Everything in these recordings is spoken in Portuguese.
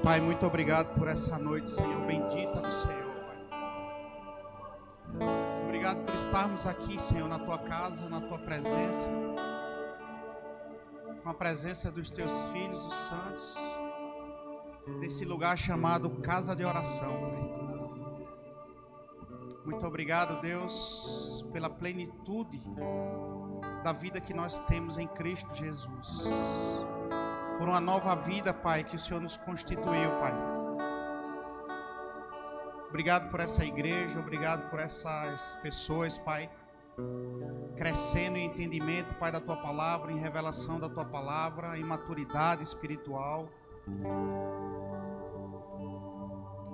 Pai, muito obrigado por essa noite, Senhor, bendita do Senhor, Pai. Obrigado por estarmos aqui, Senhor, na Tua casa, na Tua presença, com a presença dos Teus filhos, os santos, nesse lugar chamado Casa de Oração, Pai. Muito obrigado, Deus, pela plenitude da vida que nós temos em Cristo Jesus. Por uma nova vida, Pai, que o Senhor nos constituiu, Pai. Obrigado por essa igreja, obrigado por essas pessoas, Pai, crescendo em entendimento, Pai, da Tua Palavra, em revelação da Tua Palavra, em maturidade espiritual,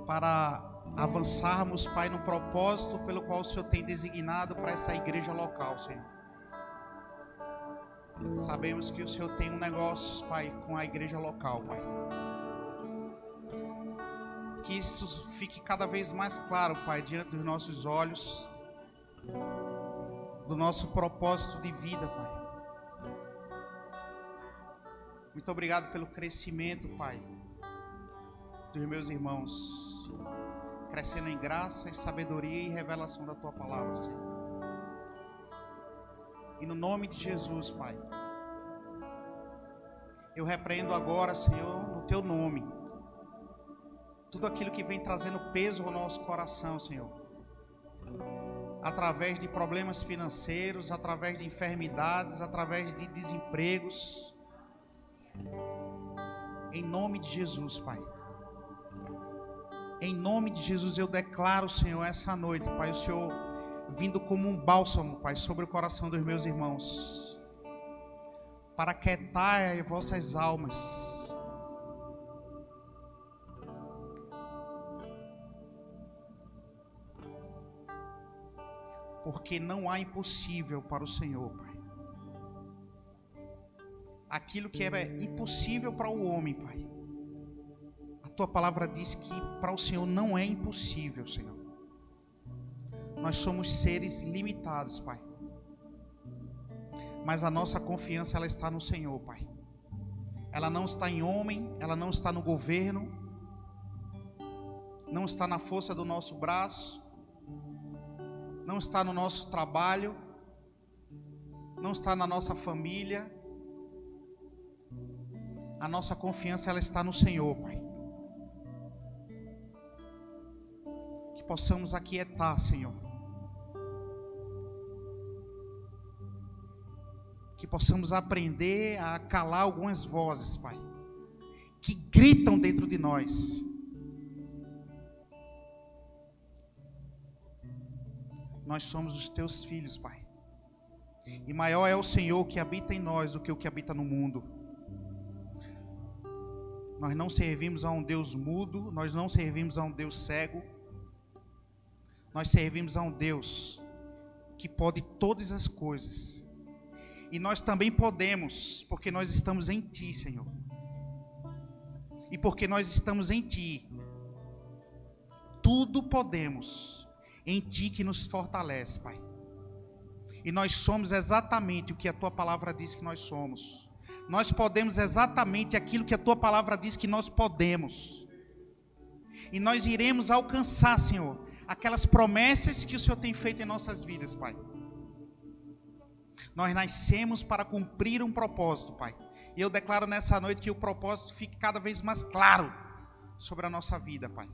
para avançarmos, Pai, no propósito pelo qual o Senhor tem designado para essa igreja local, Senhor. Sabemos que o Senhor tem um negócio, Pai, com a igreja local, Pai. Que isso fique cada vez mais claro, Pai, diante dos nossos olhos, do nosso propósito de vida, Pai. Muito obrigado pelo crescimento, Pai, dos meus irmãos, crescendo em graça, em sabedoria e revelação da Tua Palavra, Senhor. E no nome de Jesus, Pai, eu repreendo agora, Senhor, no Teu nome, tudo aquilo que vem trazendo peso ao nosso coração, Senhor, através de problemas financeiros, através de enfermidades, através de desempregos, em nome de Jesus, Pai. Em nome de Jesus eu declaro, Senhor, essa noite, Pai, o Senhor vindo como um bálsamo, Pai, sobre o coração dos meus irmãos, para aquietar as vossas almas, porque não há impossível para o Senhor, Pai. Aquilo que é impossível para o homem, Pai, a Tua Palavra diz que para o Senhor não é impossível, Senhor. Nós somos seres limitados, Pai, mas a nossa confiança, ela está no Senhor, Pai. Ela não está em homem, ela não está no governo, não está na força do nosso braço, não está no nosso trabalho, não está na nossa família. A nossa confiança, ela está no Senhor, Pai. Que possamos aquietar, Senhor. Que possamos aprender a calar algumas vozes, Pai, que gritam dentro de nós. Nós somos os Teus filhos, Pai. E maior é o Senhor que habita em nós do que o que habita no mundo. Nós não servimos a um Deus mudo, nós não servimos a um Deus cego. Nós servimos a um Deus que pode todas as coisas. E nós também podemos, porque nós estamos em Ti, Senhor. E porque nós estamos em Ti, tudo podemos em Ti que nos fortalece, Pai. E nós somos exatamente o que a Tua Palavra diz que nós somos. Nós podemos exatamente aquilo que a Tua Palavra diz que nós podemos. E nós iremos alcançar, Senhor, aquelas promessas que o Senhor tem feito em nossas vidas, Pai. Nós nascemos para cumprir um propósito, Pai. E eu declaro nessa noite que o propósito fique cada vez mais claro sobre a nossa vida, Pai.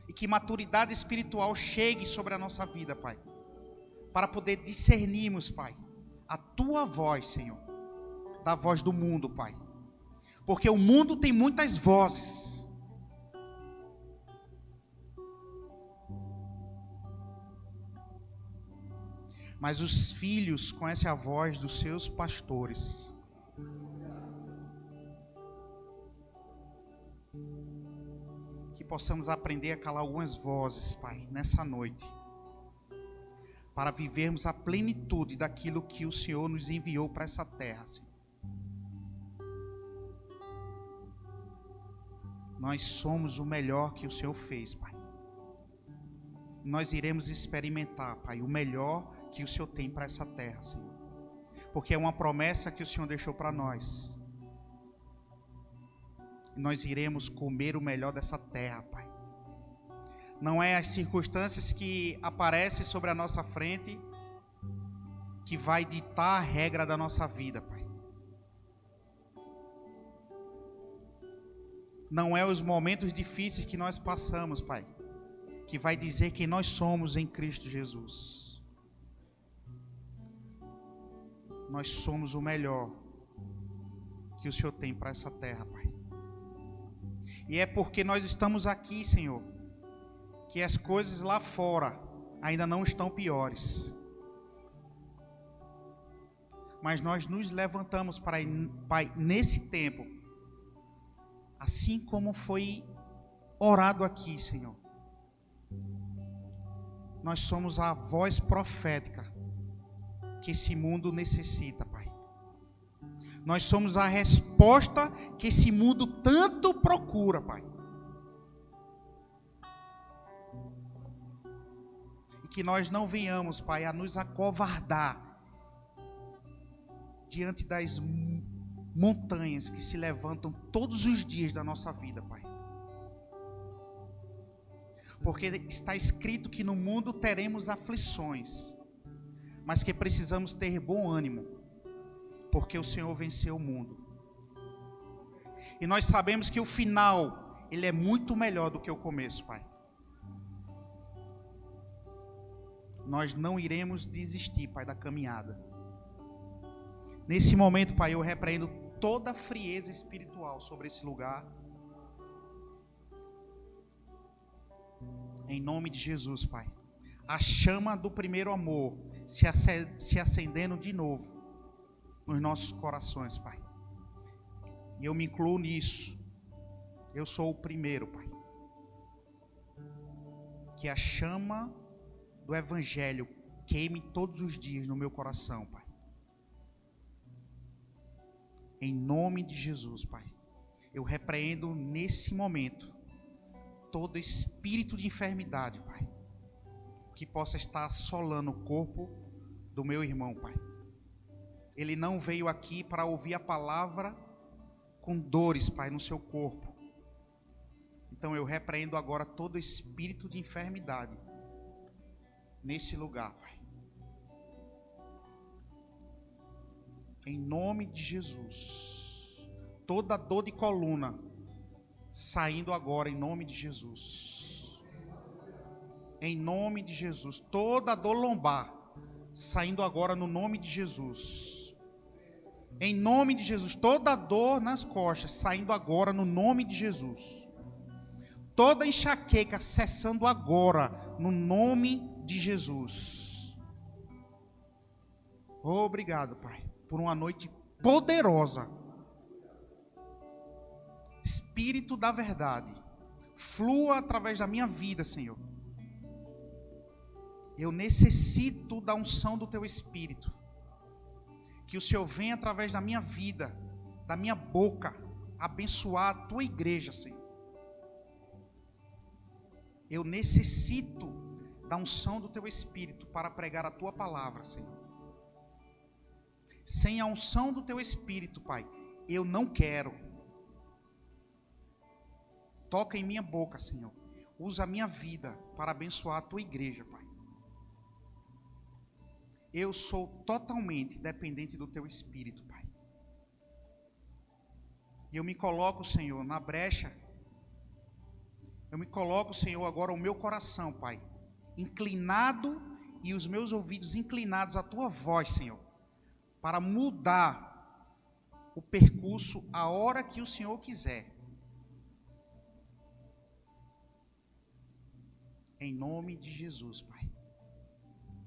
E que maturidade espiritual chegue sobre a nossa vida, Pai, para poder discernirmos, Pai, a Tua voz, Senhor, da voz do mundo, Pai. Porque o mundo tem muitas vozes. Mas os filhos conhecem a voz dos seus pastores. Que possamos aprender a calar algumas vozes, Pai, nessa noite, para vivermos a plenitude daquilo que o Senhor nos enviou para essa terra, Senhor. Nós somos o melhor que o Senhor fez, Pai. Nós iremos experimentar, Pai, o melhor que o Senhor tem para essa terra, Senhor. Porque é uma promessa que o Senhor deixou para nós. e nós iremos comer o melhor dessa terra, Pai. Não é as circunstâncias que aparecem sobre a nossa frente que vai ditar a regra da nossa vida, Pai. Não é os momentos difíceis que nós passamos, Pai, que vai dizer quem nós somos em Cristo Jesus. Nós somos o melhor que o Senhor tem para essa terra, Pai. E é porque nós estamos aqui, Senhor, que as coisas lá fora ainda não estão piores. Mas nós nos levantamos, Pai, nesse tempo, assim como foi orado aqui, Senhor. Nós somos a voz profética que esse mundo necessita, Pai. Nós somos a resposta que esse mundo tanto procura, Pai. E que nós não venhamos, Pai, a nos acovardar diante das montanhas que se levantam todos os dias da nossa vida, Pai. Porque está escrito que no mundo teremos aflições, mas que precisamos ter bom ânimo, porque o Senhor venceu o mundo. E nós sabemos que o final, ele é muito melhor do que o começo, Pai. Nós não iremos desistir, Pai, da caminhada. Nesse momento, Pai, eu repreendo toda a frieza espiritual sobre esse lugar. Em nome de Jesus, Pai. A chama do primeiro amor se acendendo de novo nos nossos corações, Pai. E eu me incluo nisso. Eu sou o primeiro, Pai. Que a chama do Evangelho queime todos os dias no meu coração, Pai. Em nome de Jesus, Pai. Eu repreendo nesse momento todo espírito de enfermidade, Pai, que possa estar assolando o corpo do meu irmão, Pai. Ele não veio aqui para ouvir a palavra com dores, Pai, no seu corpo. Então eu repreendo agora todo espírito de enfermidade nesse lugar, Pai. Em nome de Jesus. Toda dor de coluna saindo agora em nome de Jesus. Em nome de Jesus. Toda dor lombar saindo agora no nome de Jesus. Em nome de Jesus. Toda dor nas costas saindo agora no nome de Jesus. Toda enxaqueca cessando agora no nome de Jesus. Obrigado, Pai, por uma noite poderosa. Espírito da verdade, flua através da minha vida, Senhor. Eu necessito da unção do Teu Espírito. Que o Senhor venha através da minha vida, da minha boca, abençoar a Tua igreja, Senhor. Eu necessito da unção do Teu Espírito para pregar a Tua palavra, Senhor. Sem a unção do Teu Espírito, Pai, eu não quero. Toca em minha boca, Senhor. Usa a minha vida para abençoar a Tua igreja, Pai. Eu sou totalmente dependente do Teu Espírito, Pai. E eu me coloco, Senhor, na brecha. Eu me coloco, Senhor, agora o meu coração, Pai, inclinado e os meus ouvidos inclinados à Tua voz, Senhor, para mudar o percurso a hora que o Senhor quiser. Em nome de Jesus, Pai.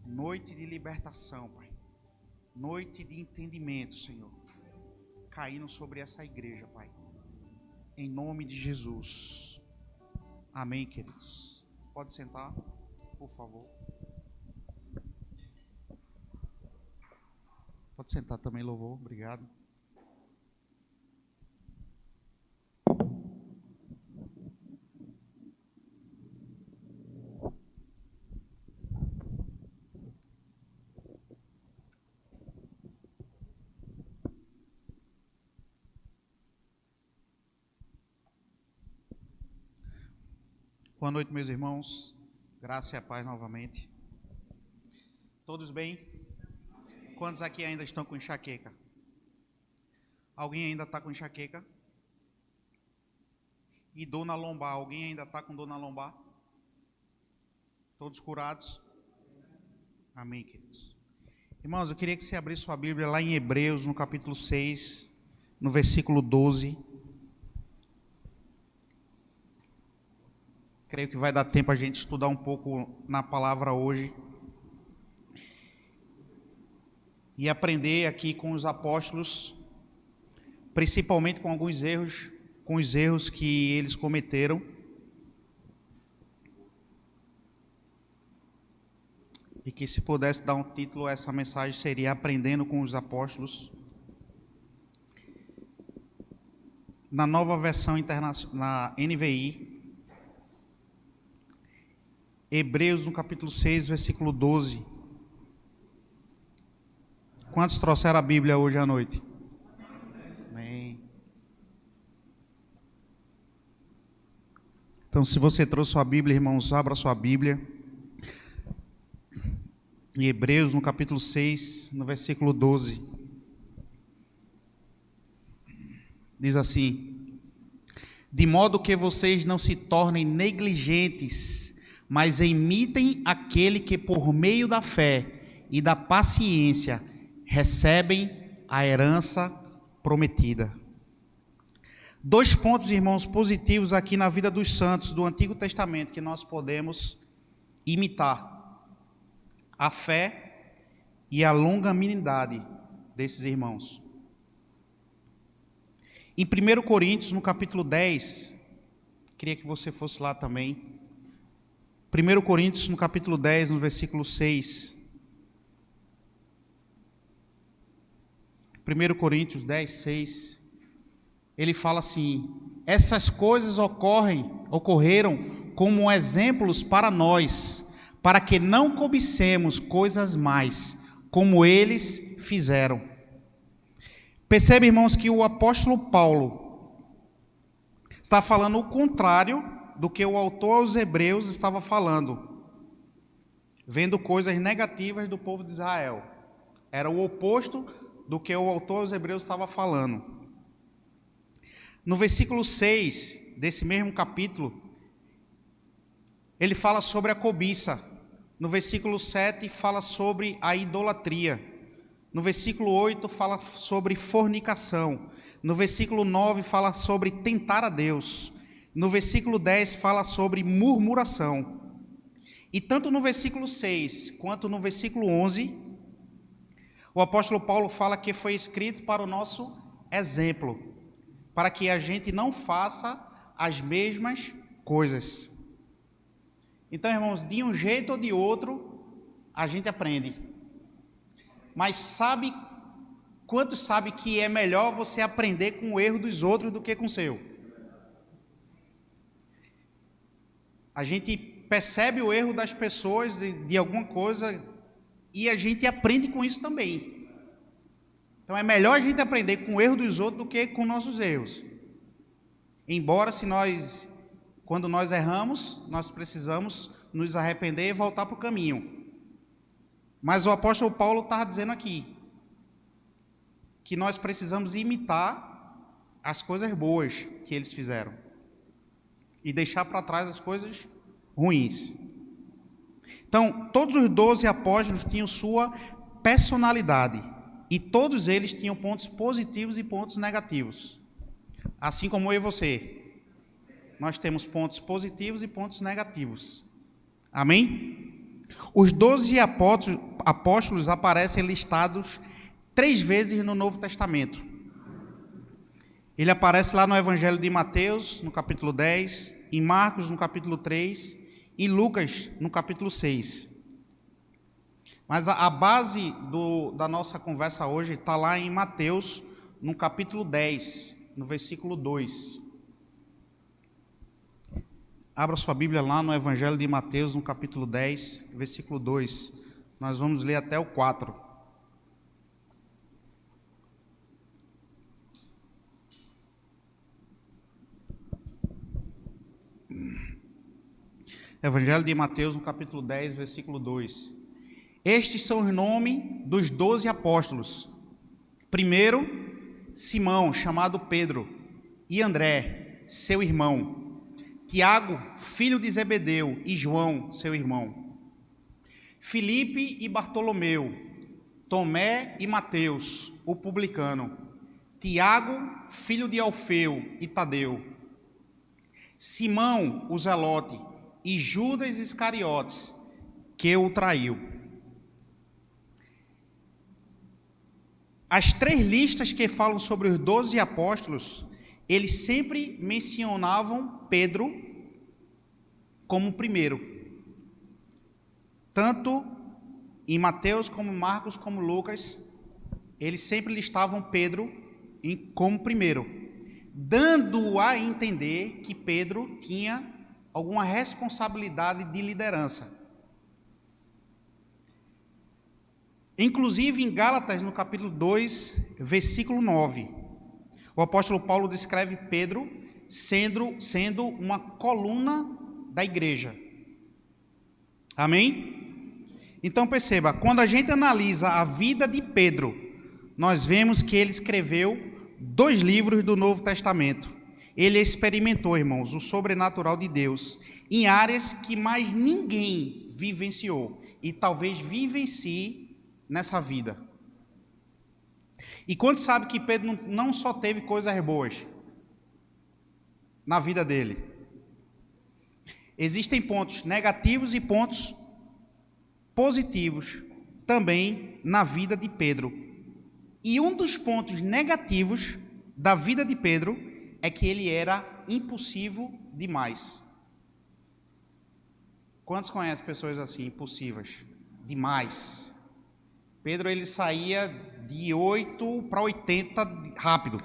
Noite de libertação, Pai. Noite de entendimento, Senhor. Caindo sobre essa igreja, Pai. Em nome de Jesus. Amém, queridos. Pode sentar, por favor. Pode sentar também, louvor. Obrigado. Boa noite, meus irmãos. Graça e a paz novamente. Todos bem? Quantos aqui ainda estão com enxaqueca? Alguém ainda está com enxaqueca? E dor na lombar? Alguém ainda está com dor na lombar? Todos curados? Amém, queridos. Irmãos, eu queria que você abrisse sua Bíblia lá em Hebreus, no capítulo 6, no versículo 12. Creio que vai dar tempo a gente estudar um pouco na palavra hoje. E aprender aqui com os apóstolos, principalmente com alguns erros, com os erros que eles cometeram. E que se pudesse dar um título a essa mensagem seria Aprendendo com os Apóstolos. Na nova versão internacional, na NVI, Hebreus no capítulo 6, versículo 12. Quantos trouxeram a Bíblia hoje à noite? Amém. Então, se você trouxe sua Bíblia, irmãos, abra sua Bíblia. Em Hebreus, no capítulo 6, no versículo 12. Diz assim: de modo que vocês não se tornem negligentes, mas imitem aquele que por meio da fé e da paciência recebem a herança prometida. Dois pontos, irmãos, positivos aqui na vida dos santos do Antigo Testamento que nós podemos imitar: a fé e a longanimidade desses irmãos. Em 1 Coríntios, no capítulo 10, queria que você fosse lá também. 1 Coríntios, no capítulo 10, no versículo 6. 1 Coríntios 10, 6. Ele fala assim: essas coisas ocorreram como exemplos para nós, para que não cobicemos coisas mais, como eles fizeram. Percebe, irmãos, que o apóstolo Paulo está falando o contrário do que o autor aos Hebreus estava falando, vendo coisas negativas do povo de Israel. Era o oposto do que o autor aos Hebreus estava falando. No versículo 6 desse mesmo capítulo, ele fala sobre a cobiça. No versículo 7 fala sobre a idolatria. No versículo 8 fala sobre fornicação. No versículo 9 fala sobre tentar a Deus. No versículo 10 fala sobre murmuração. E tanto no versículo 6 quanto no versículo 11, o apóstolo Paulo fala que foi escrito para o nosso exemplo, para que a gente não faça as mesmas coisas. Então, irmãos, de um jeito ou de outro, a gente aprende. Mas quantos sabe que é melhor você aprender com o erro dos outros do que com o seu? A gente percebe o erro das pessoas de alguma coisa e a gente aprende com isso também. Então é melhor a gente aprender com o erro dos outros do que com nossos erros. Embora quando nós erramos, nós precisamos nos arrepender e voltar para o caminho. Mas o apóstolo Paulo está dizendo aqui que nós precisamos imitar as coisas boas que eles fizeram e deixar para trás as coisas ruins. Então, todos os 12 apóstolos tinham sua personalidade e todos eles tinham pontos positivos e pontos negativos. Assim como eu e você, nós temos pontos positivos e pontos negativos. Amém? Os 12 apóstolos aparecem listados 3 vezes no Novo Testamento. Ele aparece lá no Evangelho de Mateus, no capítulo 10, em Marcos, no capítulo 3, e Lucas, no capítulo 6. Mas a base da nossa conversa hoje está lá em Mateus, no capítulo 10, no versículo 2. Abra sua Bíblia lá no Evangelho de Mateus, no capítulo 10, versículo 2. Nós vamos ler até o 4. Evangelho de Mateus, no capítulo 10, versículo 2. Estes são os nomes dos 12 apóstolos. Primeiro, Simão, chamado Pedro, e André, seu irmão. Tiago, filho de Zebedeu, e João, seu irmão. Filipe e Bartolomeu. Tomé e Mateus, o publicano. Tiago, filho de Alfeu, e Tadeu. Simão, o zelote, e Judas Iscariotes, que o traiu. As 3 listas que falam sobre os 12 apóstolos, eles sempre mencionavam Pedro como primeiro. Tanto em Mateus, como Marcos, como Lucas, eles sempre listavam Pedro como primeiro, dando a entender que Pedro tinha alguma responsabilidade de liderança. Inclusive em Gálatas, no capítulo 2, versículo 9, o apóstolo Paulo descreve Pedro sendo uma coluna da igreja. Amém? Então perceba, quando a gente analisa a vida de Pedro, nós vemos que ele escreveu 2 livros do Novo Testamento. Ele experimentou, irmãos, o sobrenatural de Deus em áreas que mais ninguém vivenciou e talvez vivencie nessa vida. E quando sabe que Pedro não só teve coisas boas na vida dele, existem pontos negativos e pontos positivos também na vida de Pedro. E um dos pontos negativos da vida de Pedro é que ele era impulsivo demais. Quantos conhecem pessoas assim, impulsivas? Demais. Pedro, ele saía de 8 para 80 rápido.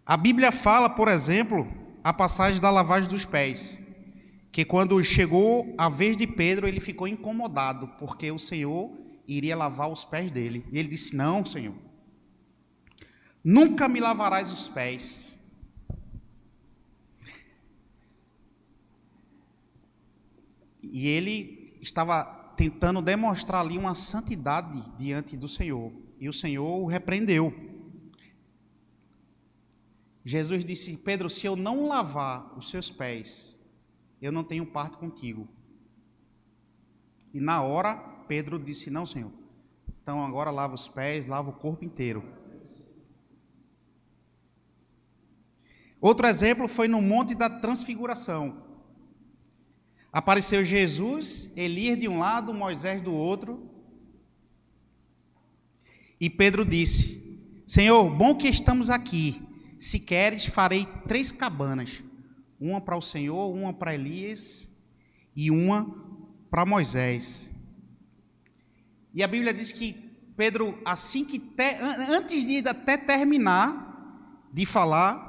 A Bíblia fala, por exemplo, a passagem da lavagem dos pés, que quando chegou a vez de Pedro, ele ficou incomodado, porque o Senhor iria lavar os pés dele. E ele disse: não, Senhor, nunca me lavarás os pés. E ele estava tentando demonstrar ali uma santidade diante do Senhor. E o Senhor o repreendeu. Jesus disse: Pedro, se eu não lavar os seus pés, eu não tenho parte contigo. E na hora, Pedro disse: não, Senhor. Então agora lava os pés, lava o corpo inteiro. Outro exemplo foi no Monte da Transfiguração. Apareceu Jesus, Elias de um lado, Moisés do outro. E Pedro disse: Senhor, bom que estamos aqui. Se queres, farei 3 cabanas. Uma para o Senhor, uma para Elias e uma para Moisés. E a Bíblia diz que Pedro, assim que antes de até terminar de falar,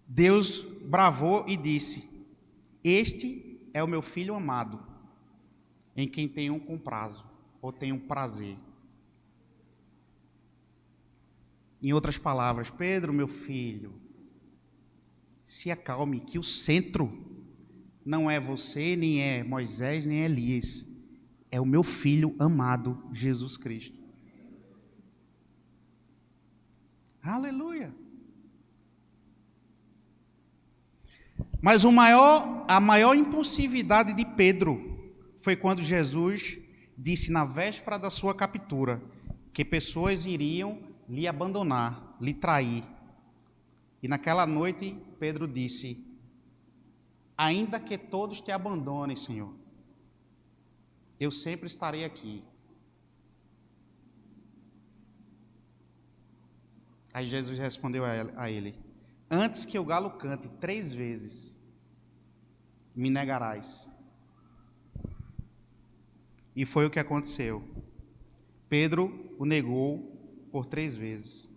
Deus bravou e disse: este é o meu filho amado, em quem tenho um prazo, ou tenho um prazer. Em outras palavras, Pedro, meu filho, se acalme, que o centro não é você, nem é Moisés, nem é Elias, é o meu filho amado, Jesus Cristo. Aleluia! Mas a maior impulsividade de Pedro foi quando Jesus disse na véspera da sua captura que pessoas iriam lhe abandonar, lhe trair. E naquela noite Pedro disse: ainda que todos te abandonem, Senhor, eu sempre estarei aqui. Aí Jesus respondeu a ele: antes que o galo cante 3 vezes, me negarás. E foi o que aconteceu. Pedro o negou por 3 vezes.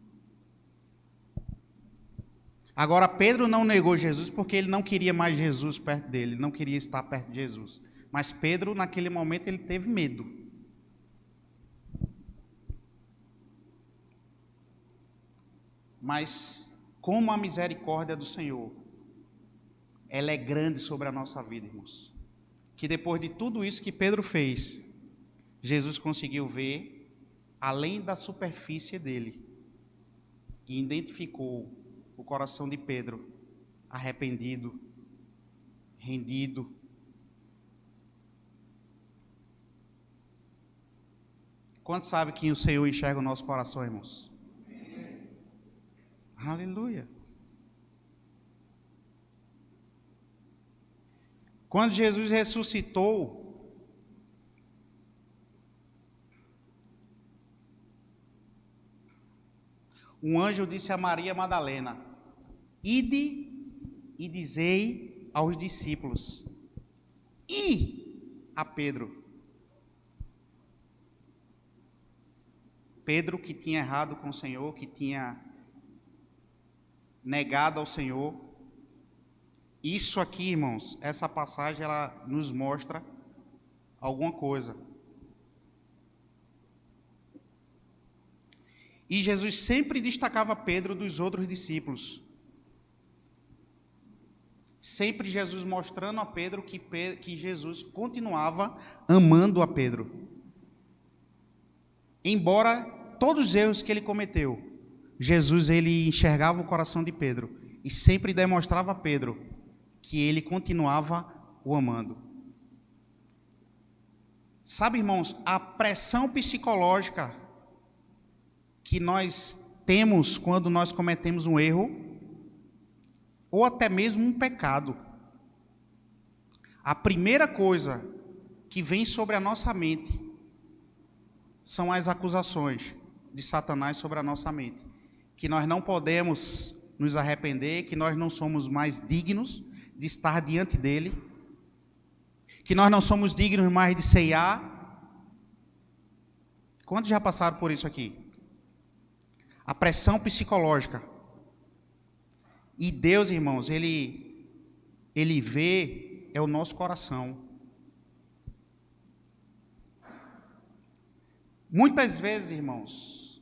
Agora, Pedro não negou Jesus porque ele não queria mais Jesus perto dele, ele não queria estar perto de Jesus. Mas Pedro, naquele momento, ele teve medo. Mas como a misericórdia do Senhor, ela é grande sobre a nossa vida, irmãos. Que depois de tudo isso que Pedro fez, Jesus conseguiu ver além da superfície dele e identificou o coração de Pedro arrependido, rendido. Quantos sabem que o Senhor enxerga o nosso coração, irmãos? Aleluia. Quando Jesus ressuscitou, um anjo disse a Maria Madalena: ide e dizei aos discípulos e a Pedro. Pedro, que tinha errado com o Senhor, que tinha negado ao Senhor. Isso aqui, irmãos, essa passagem, ela nos mostra alguma coisa. E Jesus sempre destacava Pedro dos outros discípulos. Sempre Jesus mostrando a Pedro que Jesus continuava amando a Pedro. Embora todos os erros que ele cometeu, Jesus, ele enxergava o coração de Pedro e sempre demonstrava a Pedro que ele continuava o amando. Sabe, irmãos, a pressão psicológica que nós temos quando nós cometemos um erro, ou até mesmo um pecado, a primeira coisa que vem sobre a nossa mente são as acusações de Satanás sobre a nossa mente, que nós não podemos nos arrepender, que nós não somos mais dignos de estar diante dele, que nós não somos dignos mais de ceiar. Quantos já passaram por isso aqui? A pressão psicológica. E Deus, irmãos, Ele vê o nosso coração. Muitas vezes, irmãos,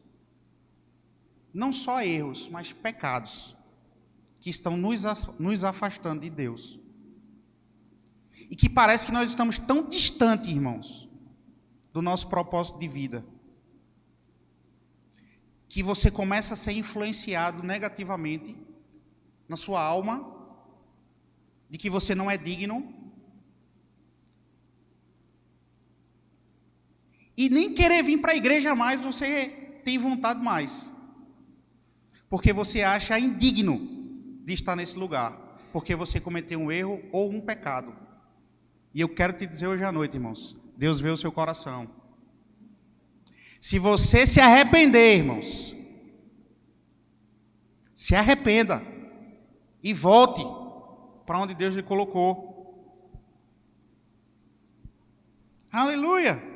não só erros, mas pecados que estão nos afastando de Deus. E que parece que nós estamos tão distantes, irmãos, do nosso propósito de vida, que você começa a ser influenciado negativamente na sua alma, de que você não é digno, e nem querer vir para a igreja mais, você tem vontade mais, porque você acha indigno de estar nesse lugar, porque você cometeu um erro ou um pecado. E eu quero te dizer hoje à noite, irmãos, Deus vê o seu coração. Se você se arrepender, irmãos, se arrependa e volte para onde Deus lhe colocou. Aleluia!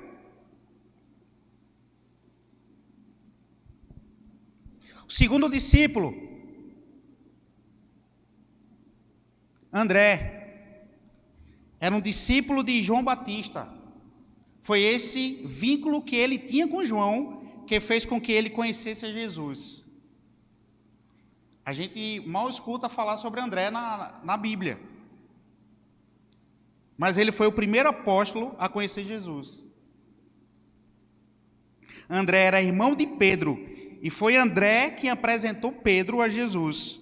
O segundo discípulo, André, era um discípulo de João Batista. Foi esse vínculo que ele tinha com João que fez com que ele conhecesse a Jesus. A gente mal escuta falar sobre André na Bíblia. Mas ele foi o primeiro apóstolo a conhecer Jesus. André era irmão de Pedro, e foi André quem apresentou Pedro a Jesus.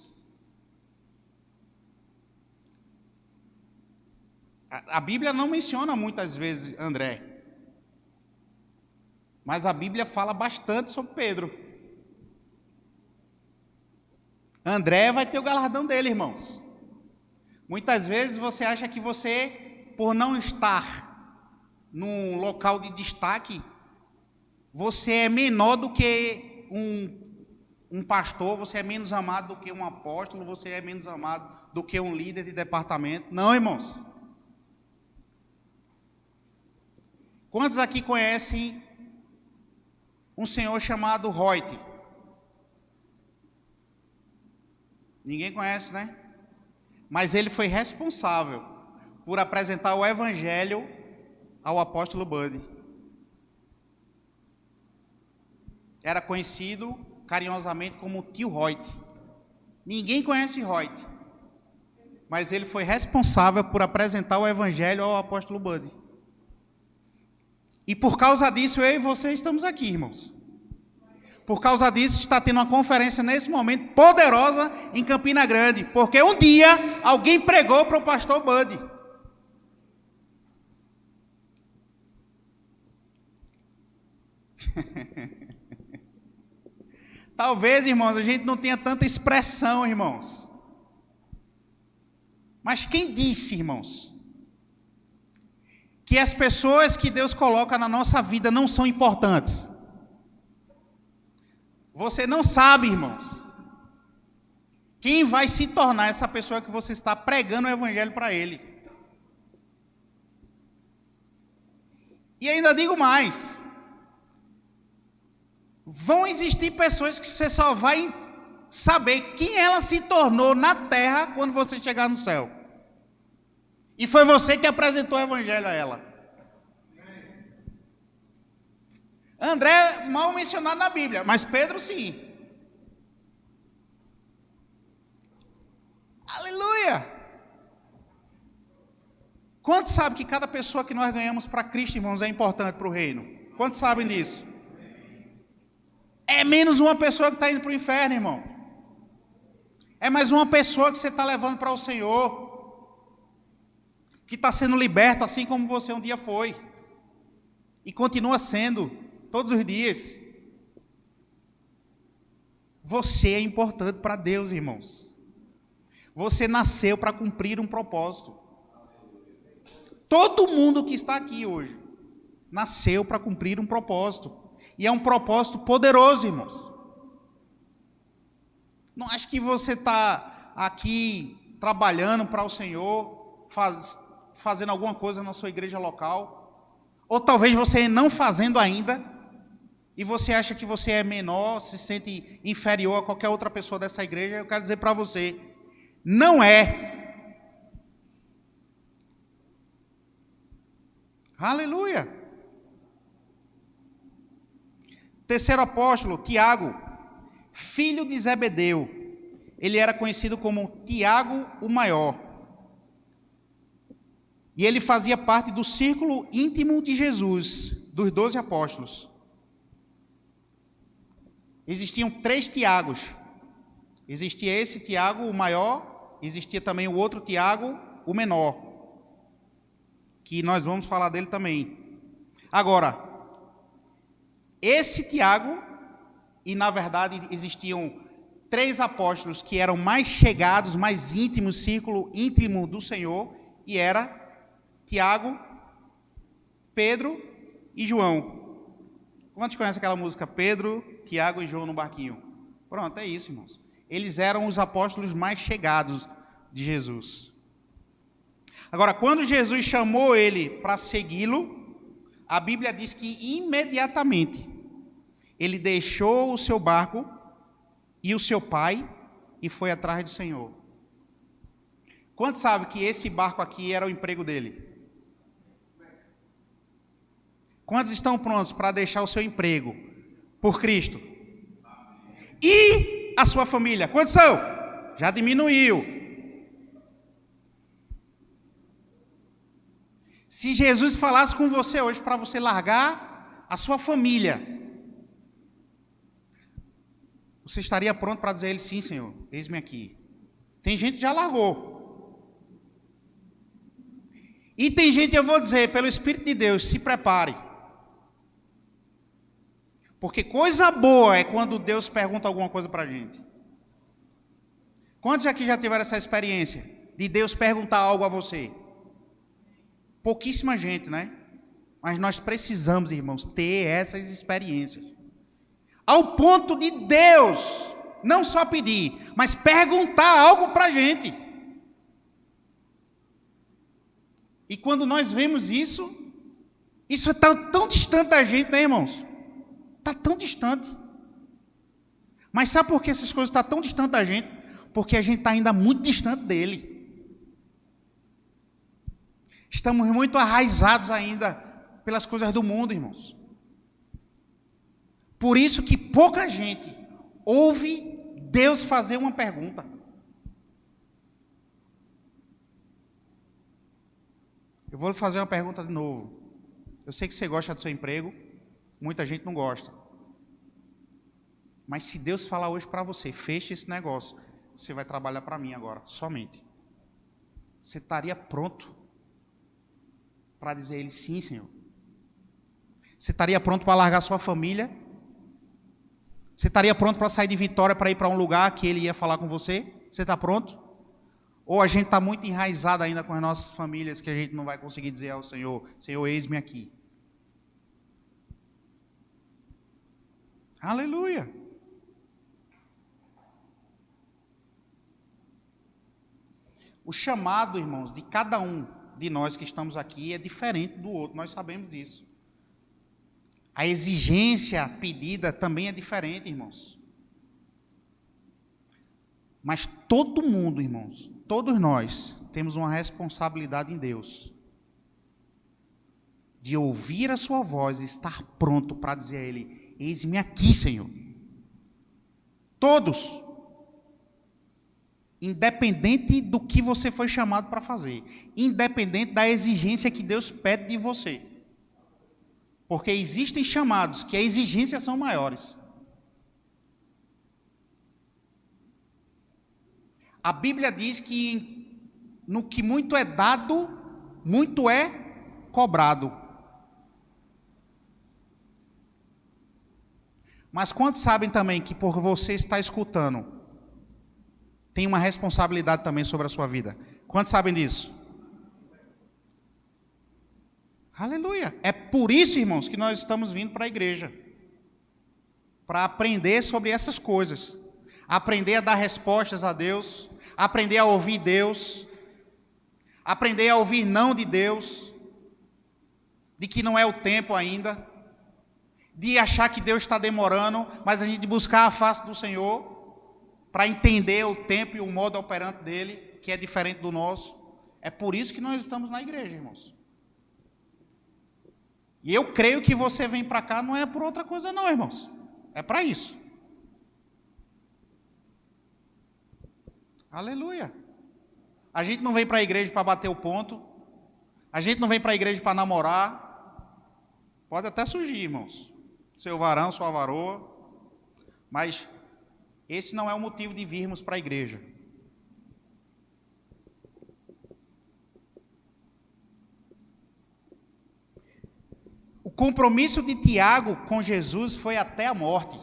A Bíblia não menciona muitas vezes André, mas a Bíblia fala bastante sobre Pedro. André vai ter o galardão dele, irmãos. Muitas vezes você acha que você, por não estar num local de destaque, você é menor do que um pastor, você é menos amado do que um apóstolo, você é menos amado do que um líder de departamento. Não, irmãos. Quantos aqui conhecem um senhor chamado Reut? Ninguém conhece, né? Mas ele foi responsável por apresentar o evangelho ao apóstolo Buddy. Era conhecido carinhosamente como tio Reut. Ninguém conhece Reut, mas ele foi responsável por apresentar o evangelho ao apóstolo Buddy. E por causa disso, eu e você estamos aqui, irmãos. Por causa disso, está tendo uma conferência nesse momento poderosa em Campina Grande, porque um dia alguém pregou para o pastor Buddy. Talvez, irmãos, a gente não tenha tanta expressão, irmãos. Mas quem disse, irmãos, que as pessoas que Deus coloca na nossa vida não são importantes? Você não sabe, irmãos, quem vai se tornar essa pessoa que você está pregando o evangelho para ele. E ainda digo mais. Vão existir pessoas que você só vai saber quem ela se tornou na terra quando você chegar no céu. E foi você que apresentou o evangelho a ela. André mal mencionado na Bíblia, mas Pedro sim. Aleluia! Quantos sabem que cada pessoa que nós ganhamos para Cristo, irmãos, é importante para o reino? Quantos sabem disso? É menos uma pessoa que está indo para o inferno, irmão. É mais uma pessoa que você está levando para o Senhor, que está sendo liberto, assim como você um dia foi, e continua sendo, todos os dias. Você é importante para Deus, irmãos. Você nasceu para cumprir um propósito. Todo mundo que está aqui hoje nasceu para cumprir um propósito. E é um propósito poderoso, irmãos. Não acho que você está aqui trabalhando para o Senhor, fazendo alguma coisa na sua igreja local, ou talvez você não fazendo ainda, e você acha que você é menor, se sente inferior a qualquer outra pessoa dessa igreja. Eu quero dizer para você, não é. Aleluia! Terceiro apóstolo, Tiago, filho de Zebedeu. Ele era conhecido como Tiago o Maior. E ele fazia parte do círculo íntimo de Jesus, dos 12 apóstolos. Existiam 3 Tiagos. Existia esse Tiago, o maior, existia também o outro Tiago, o menor, que nós vamos falar dele também. Agora, esse Tiago, e na verdade existiam 3 apóstolos que eram mais chegados, mais íntimos, círculo íntimo do Senhor, e era Tiago, Pedro e João. Quantos conhecem aquela música? Pedro, Tiago e João no barquinho. Pronto, é isso, irmãos. Eles eram os apóstolos mais chegados de Jesus. Agora, quando Jesus chamou ele para segui-lo, a Bíblia diz que imediatamente ele deixou o seu barco e o seu pai e foi atrás do Senhor. Quantos sabem que esse barco aqui era o emprego dele? Quantos estão prontos para deixar o seu emprego por Cristo? E a sua família? Quantos são? Já diminuiu. Se Jesus falasse com você hoje para você largar a sua família, você estaria pronto para dizer a ele, sim, Senhor, eis-me aqui. Tem gente que já largou. E tem gente, eu vou dizer, pelo Espírito de Deus, se prepare. Porque coisa boa é quando Deus pergunta alguma coisa para a gente. Quantos aqui já tiveram essa experiência de Deus perguntar algo a você? Pouquíssima gente, né? Mas nós precisamos, irmãos, ter essas experiências. Ao ponto de Deus não só pedir, mas perguntar algo para a gente. E quando nós vemos isso está tão distante da gente, né, irmãos? Está tão distante. Mas sabe por que essas coisas estão tão distantes da gente? Porque a gente está ainda muito distante dele. Estamos muito arraizados ainda pelas coisas do mundo, irmãos. Por isso que pouca gente ouve Deus fazer uma pergunta. Eu vou lhe fazer uma pergunta de novo. Eu sei que você gosta do seu emprego, muita gente não gosta. Mas se Deus falar hoje para você, feche esse negócio, você vai trabalhar para mim agora, somente. Você estaria pronto para dizer a Ele, sim, Senhor? Você estaria pronto para largar sua família? Você estaria pronto para sair de Vitória para ir para um lugar que Ele ia falar com você? Você está pronto? Ou a gente está muito enraizado ainda com as nossas famílias que a gente não vai conseguir dizer ao Senhor, Senhor, eis-me aqui. Aleluia! O chamado, irmãos, de cada um de nós que estamos aqui é diferente do outro, nós sabemos disso. A exigência pedida também é diferente, irmãos. Mas todo mundo, irmãos, todos nós temos uma responsabilidade em Deus de ouvir a sua voz e estar pronto para dizer a Ele, eis-me aqui, Senhor. Todos. Independente do que você foi chamado para fazer. Independente da exigência que Deus pede de você. Porque existem chamados que as exigências são maiores. A Bíblia diz que no que muito é dado, muito é cobrado. Mas quantos sabem também que por você estar escutando, tem uma responsabilidade também sobre a sua vida? Quantos sabem disso? Aleluia! É por isso, irmãos, que nós estamos vindo para a igreja. Para aprender sobre essas coisas. Aprender a dar respostas a Deus. Aprender a ouvir Deus. Aprender a ouvir não de Deus. De que não é o tempo ainda. De achar que Deus está demorando, mas a gente buscar a face do Senhor para entender o tempo e o modo operante dele, que é diferente do nosso. É por isso que nós estamos na igreja, irmãos. E eu creio que você vem para cá não é por outra coisa não, irmãos. É para isso. Aleluia. A gente não vem para a igreja para bater o ponto. A gente não vem para a igreja para namorar. Pode até surgir, irmãos. Seu varão, sua varoa. Mas esse não é o motivo de virmos para a igreja. O compromisso de Tiago com Jesus foi até a morte.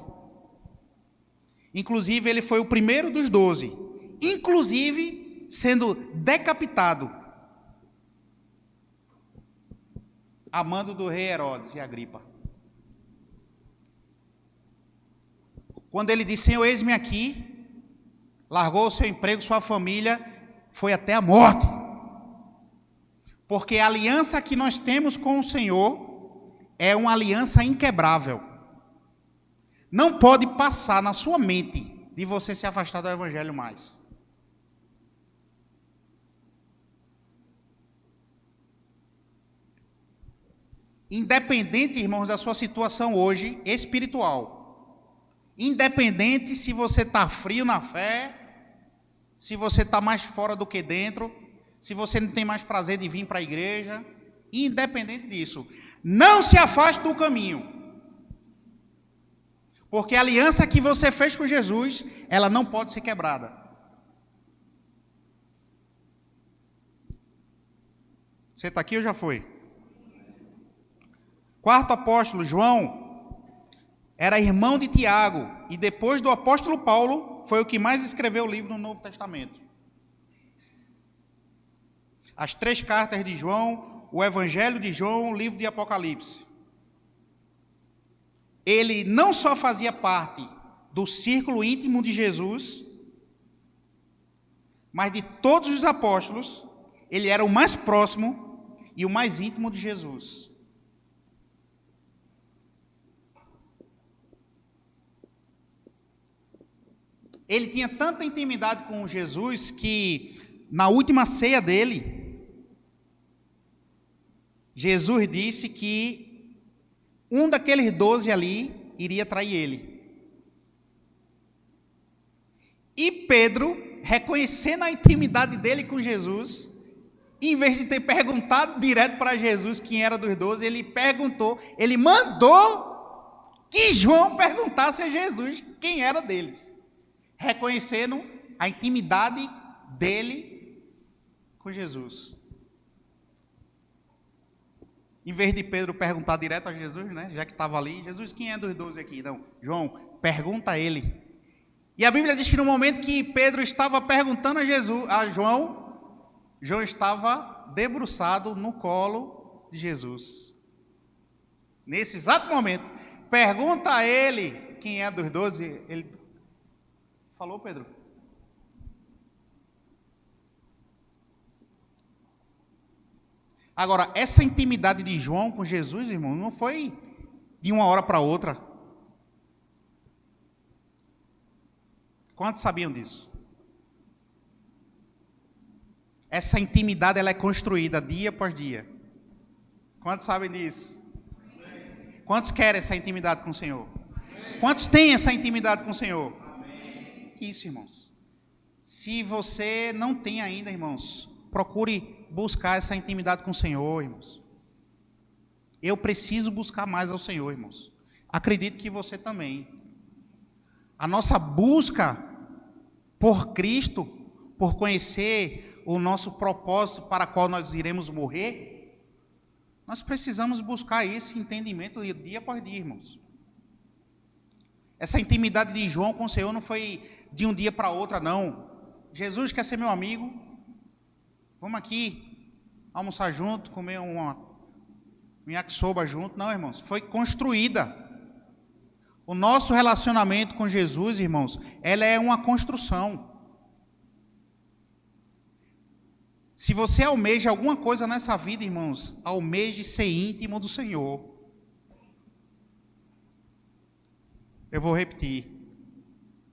Inclusive, ele foi o primeiro dos 12. Inclusive, sendo decapitado. A mando do rei Herodes e Agripa. Quando ele disse, Senhor, eis-me aqui, largou o seu emprego, sua família, foi até a morte. Porque a aliança que nós temos com o Senhor é uma aliança inquebrável. Não pode passar na sua mente de você se afastar do Evangelho mais. Independente, irmãos, da sua situação hoje espiritual. Independente se você está frio na fé, se você está mais fora do que dentro, se você não tem mais prazer de vir para a igreja, independente disso, não se afaste do caminho. Porque a aliança que você fez com Jesus, ela não pode ser quebrada. Você está aqui ou já foi? Quarto apóstolo, João, era irmão de Tiago, e depois do apóstolo Paulo, foi o que mais escreveu o livro no Novo Testamento. As 3 cartas de João, o Evangelho de João, o livro de Apocalipse. Ele não só fazia parte do círculo íntimo de Jesus, mas de todos os apóstolos, ele era o mais próximo e o mais íntimo de Jesus. Ele tinha tanta intimidade com Jesus que, na última ceia dele, Jesus disse que um daqueles 12 ali iria trair ele. E Pedro, reconhecendo a intimidade dele com Jesus, em vez de ter perguntado direto para Jesus quem era dos 12, ele mandou que João perguntasse a Jesus quem era deles, reconhecendo a intimidade dele com Jesus. Em vez de Pedro perguntar direto a Jesus, né, já que estava ali, Jesus, quem é dos 12 aqui? Não, João, pergunta a ele. E a Bíblia diz que no momento que Pedro estava perguntando a João estava debruçado no colo de Jesus. Nesse exato momento, pergunta a ele quem é dos 12. Ele falou, Pedro? Agora, essa intimidade de João com Jesus, irmão, não foi de uma hora para outra. Quantos sabiam disso? Essa intimidade ela é construída dia após dia. Quantos sabem disso? Quantos querem essa intimidade com o Senhor? Quantos têm essa intimidade com o Senhor? Isso, irmãos. Se você não tem ainda, irmãos, procure buscar essa intimidade com o Senhor, irmãos. Eu preciso buscar mais ao Senhor, irmãos. Acredito que você também. A nossa busca por Cristo, por conhecer o nosso propósito para o qual nós iremos morrer, nós precisamos buscar esse entendimento dia após dia, irmãos. Essa intimidade de João com o Senhor não foi de um dia para outro, não. Jesus quer ser meu amigo, vamos aqui almoçar junto, comer um yakisoba junto. Não, irmãos, foi construída. O nosso relacionamento com Jesus, irmãos, ela é uma construção. Se você almeja alguma coisa nessa vida, irmãos, almeje ser íntimo do Senhor. Eu vou repetir.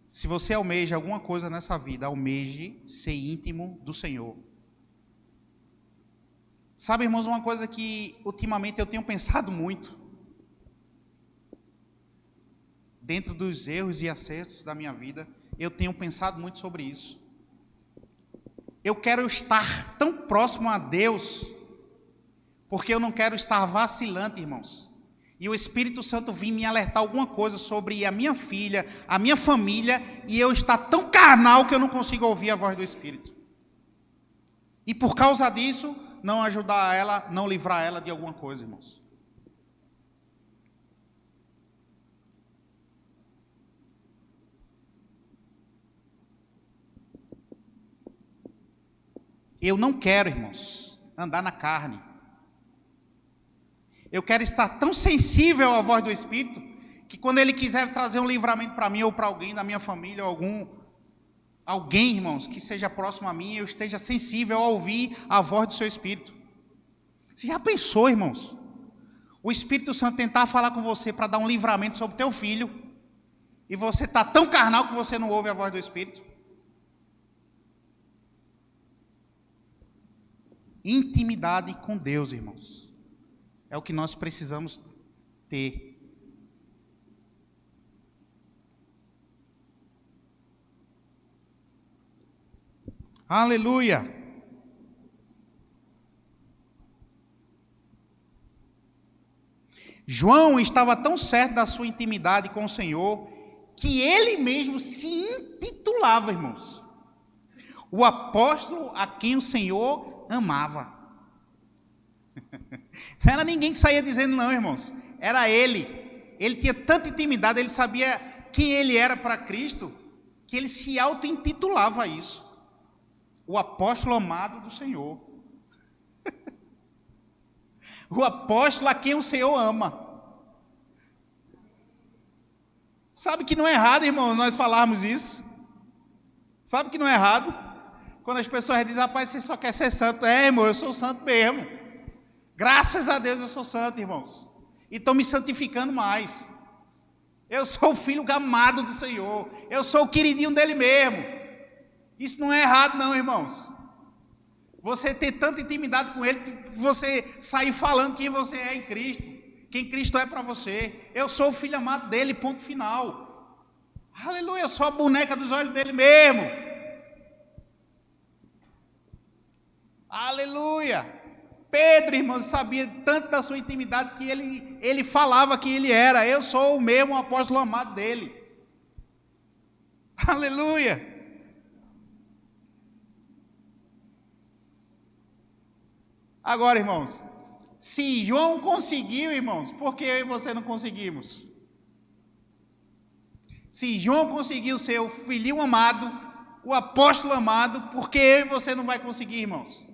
Se você almeja alguma coisa nessa vida, almeje ser íntimo do Senhor. Sabe, irmãos, uma coisa que ultimamente eu tenho pensado muito, dentro dos erros e acertos da minha vida, eu tenho pensado muito sobre isso. Eu quero estar tão próximo a Deus, porque eu não quero estar vacilante, irmãos. E o Espírito Santo vir me alertar alguma coisa sobre a minha filha, a minha família, e eu estar tão carnal que eu não consigo ouvir a voz do Espírito. E por causa disso, não ajudar ela, não livrar ela de alguma coisa, irmãos. Eu não quero, irmãos, andar na carne. Eu quero estar tão sensível à voz do Espírito, que quando Ele quiser trazer um livramento para mim ou para alguém da minha família, ou alguém, irmãos, que seja próximo a mim, eu esteja sensível a ouvir a voz do seu Espírito. Você já pensou, irmãos? O Espírito Santo tentar falar com você para dar um livramento sobre o teu filho, e você está tão carnal que você não ouve a voz do Espírito? Intimidade com Deus, irmãos, é o que nós precisamos ter. Aleluia! João estava tão certo da sua intimidade com o Senhor, que ele mesmo se intitulava, irmãos, o apóstolo a quem o Senhor amava. Não era ninguém que saía dizendo não, irmãos. Era ele. Ele tinha tanta intimidade, ele sabia quem ele era para Cristo, que ele se auto-intitulava isso. O apóstolo amado do Senhor. O apóstolo a quem o Senhor ama. Sabe que não é errado, irmão, nós falarmos isso? Sabe que não é errado? Quando as pessoas dizem, rapaz, você só quer ser santo. É, irmão, eu sou santo mesmo. Graças a Deus eu sou santo, irmãos. E estou me santificando mais. Eu sou o filho amado do Senhor. Eu sou o queridinho dele mesmo. Isso não é errado não, irmãos. Você ter tanta intimidade com ele, que você sair falando quem você é em Cristo. Quem Cristo é para você. Eu sou o filho amado dele, ponto final. Aleluia, eu sou a boneca dos olhos dele mesmo. Aleluia. Pedro, irmãos, sabia tanto da sua intimidade que ele falava que ele era. Eu sou o mesmo apóstolo amado dele. Aleluia. Agora, irmãos, se João conseguiu, irmãos, por que eu e você não conseguimos? Se João conseguiu ser o filhinho amado, o apóstolo amado, por que eu e você não vai conseguir, irmãos?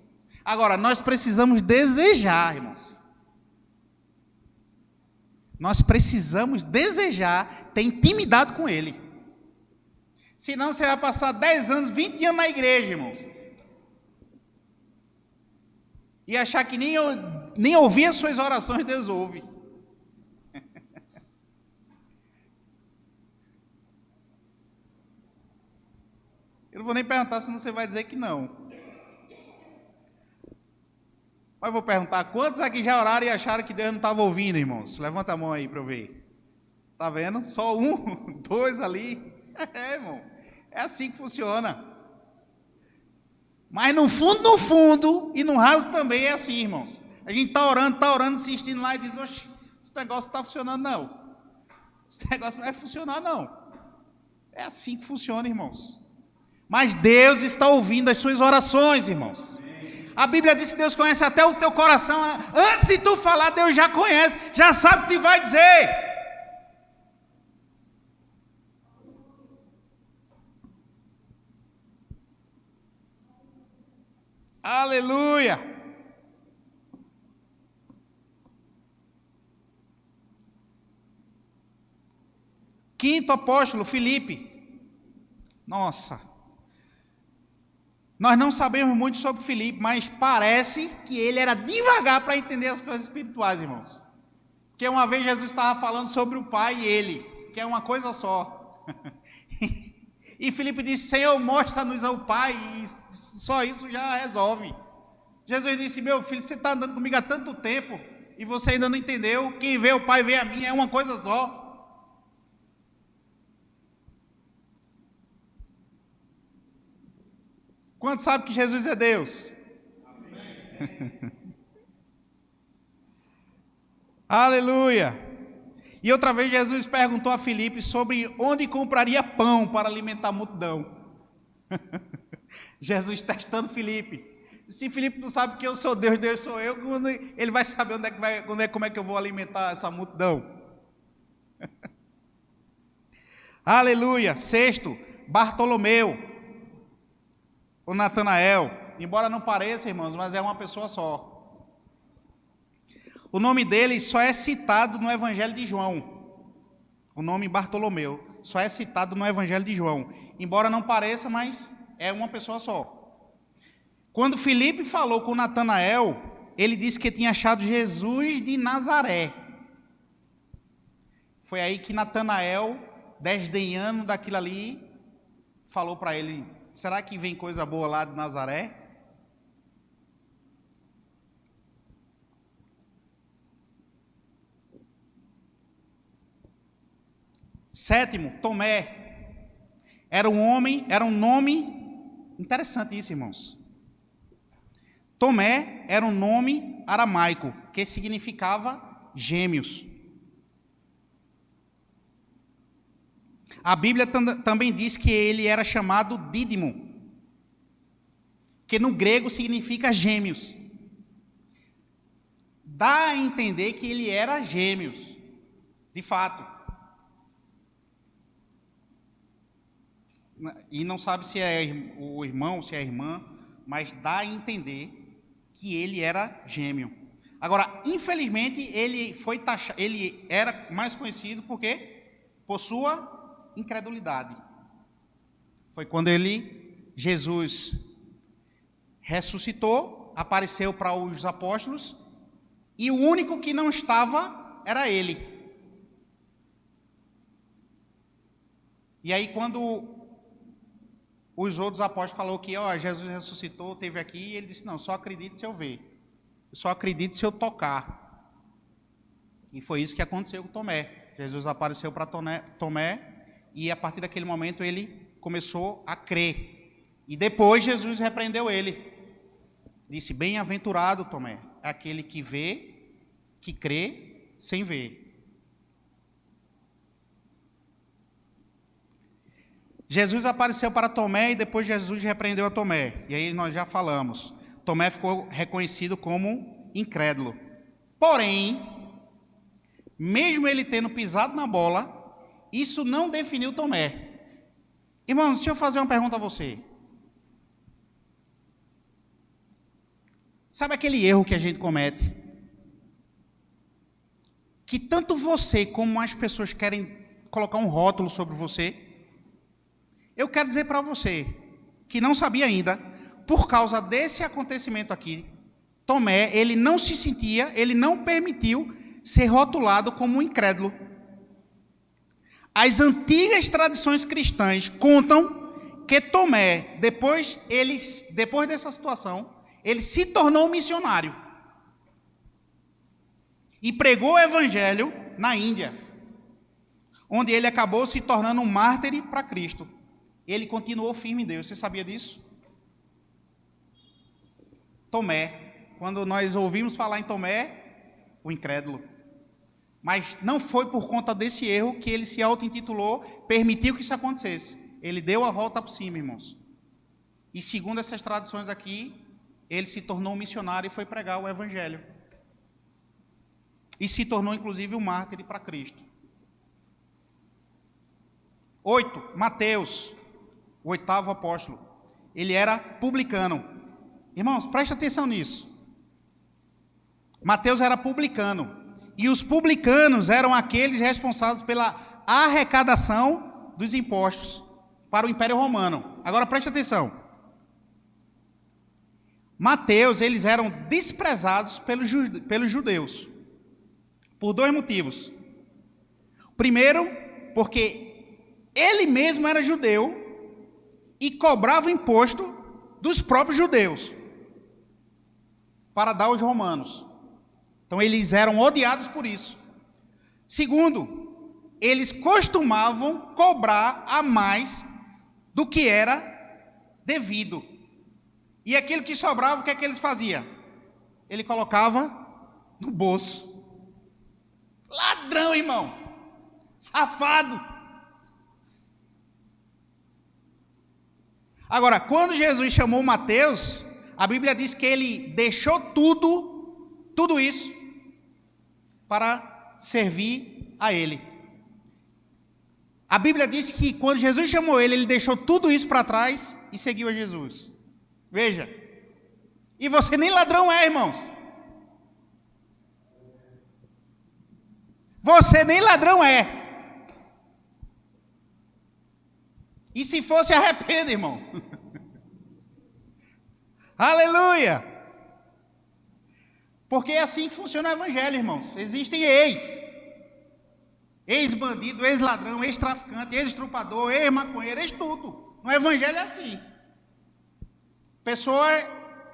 Agora, nós precisamos desejar, irmãos. Nós precisamos desejar ter intimidade com Ele. Senão você vai passar 10 anos, 20 anos na igreja, irmãos. E achar que nem ouvir as suas orações Deus ouve. Eu não vou nem perguntar, senão você vai dizer que não. Mas vou perguntar, quantos aqui já oraram e acharam que Deus não estava ouvindo, irmãos? Levanta a mão aí para eu ver. Tá vendo? Só um, dois ali. Irmão, é assim que funciona. Mas no fundo, e no raso também é assim, irmãos. A gente está orando, insistindo lá e diz, oxe, esse negócio não está funcionando não. Esse negócio não vai funcionar não. É assim que funciona, irmãos. Mas Deus está ouvindo as suas orações, irmãos. A Bíblia diz que Deus conhece até o teu coração. Antes de tu falar, Deus já conhece, já sabe o que vai dizer. Aleluia. Quinto apóstolo, Filipe. Nossa. Nós não sabemos muito sobre Filipe, mas parece que ele era devagar para entender as coisas espirituais, irmãos. Porque uma vez Jesus estava falando sobre o Pai e ele, que é uma coisa só. E Filipe disse, Senhor, mostra-nos o Pai, e só isso já resolve. Jesus disse, meu filho, você está andando comigo há tanto tempo, e você ainda não entendeu, quem vê o Pai vê a mim, é uma coisa só. Quantos sabem que Jesus é Deus? Aleluia. E outra vez Jesus perguntou a Filipe sobre onde compraria pão para alimentar a multidão. Jesus testando Filipe. Se Filipe não sabe que eu sou Deus, Deus sou eu, ele vai saber como é que eu vou alimentar essa multidão. Aleluia. Sexto, Bartolomeu. O Natanael, embora não pareça, irmãos, mas é uma pessoa só. O nome dele só é citado no Evangelho de João. O nome Bartolomeu só é citado no Evangelho de João. Embora não pareça, mas é uma pessoa só. Quando Filipe falou com Natanael, ele disse que tinha achado Jesus de Nazaré. Foi aí que Natanael, desdenhando daquilo ali, falou para ele, será que vem coisa boa lá de Nazaré? Sétimo, Tomé. Era um nome interessante isso, irmãos. Tomé era um nome aramaico, que significava gêmeos. A Bíblia também diz que ele era chamado Dídimo, que no grego significa gêmeos. Dá a entender que ele era gêmeos, de fato. E não sabe se é o irmão, se é a irmã, mas dá a entender que ele era gêmeo. Agora, infelizmente, ele era mais conhecido por quê? Por sua incredulidade. Foi quando Jesus ressuscitou, apareceu para os apóstolos, e o único que não estava era ele. E aí quando os outros apóstolos falaram que Jesus ressuscitou, teve aqui, e ele disse, não, só acredito se eu ver. Eu só acredito se eu tocar. E foi isso que aconteceu com Tomé. Jesus apareceu para Tomé, e a partir daquele momento ele começou a crer. E depois Jesus repreendeu ele. Disse: bem-aventurado, Tomé, é aquele que vê, que crê sem ver. Jesus apareceu para Tomé e depois Jesus repreendeu a Tomé. E aí nós já falamos. Tomé ficou reconhecido como incrédulo. Porém, mesmo ele tendo pisado na bola, isso não definiu Tomé. Irmão, deixa eu fazer uma pergunta a você. Sabe aquele erro que a gente comete? Que tanto você como as pessoas querem colocar um rótulo sobre você. Eu quero dizer para você, que não sabia ainda, por causa desse acontecimento aqui, Tomé, ele não se sentia, ele não permitiu ser rotulado como um incrédulo. As antigas tradições cristãs contam que Tomé, depois dessa situação, ele se tornou um missionário. E pregou o evangelho na Índia, onde ele acabou se tornando um mártir para Cristo. Ele continuou firme em Deus. Você sabia disso? Tomé, quando nós ouvimos falar em Tomé, o incrédulo. Mas não foi por conta desse erro que ele se auto-intitulou, permitiu que isso acontecesse. Ele deu a volta por cima, irmãos. E segundo essas tradições aqui, ele se tornou um missionário e foi pregar o evangelho. E se tornou, inclusive, um mártir para Cristo. 8. Mateus, o 8º apóstolo. Ele era publicano. Irmãos, preste atenção nisso. Mateus era publicano. E os publicanos eram aqueles responsáveis pela arrecadação dos impostos para o Império Romano. Agora preste atenção. Mateus, eles eram desprezados pelos judeus. Por 2 motivos. Primeiro, porque ele mesmo era judeu e cobrava imposto dos próprios judeus para dar aos romanos. Então eles eram odiados por isso. Segundo, eles costumavam cobrar a mais do que era devido. E aquilo que sobrava, o que é que eles faziam? Ele colocava no bolso. Ladrão, irmão. Safado. Agora, quando Jesus chamou Mateus, a Bíblia diz que ele deixou tudo isso, para servir a ele. A Bíblia diz que quando Jesus chamou ele, ele deixou tudo isso para trás e seguiu a Jesus. Veja. E você nem ladrão é, irmãos. Você nem ladrão é. E se fosse, arrependa, irmão. Aleluia! Porque é assim que funciona o evangelho, irmãos. Existem ex-bandido, ex-ladrão, ex-traficante, ex-estrupador, ex-maconheiro, ex-tudo. No evangelho é assim. A pessoa,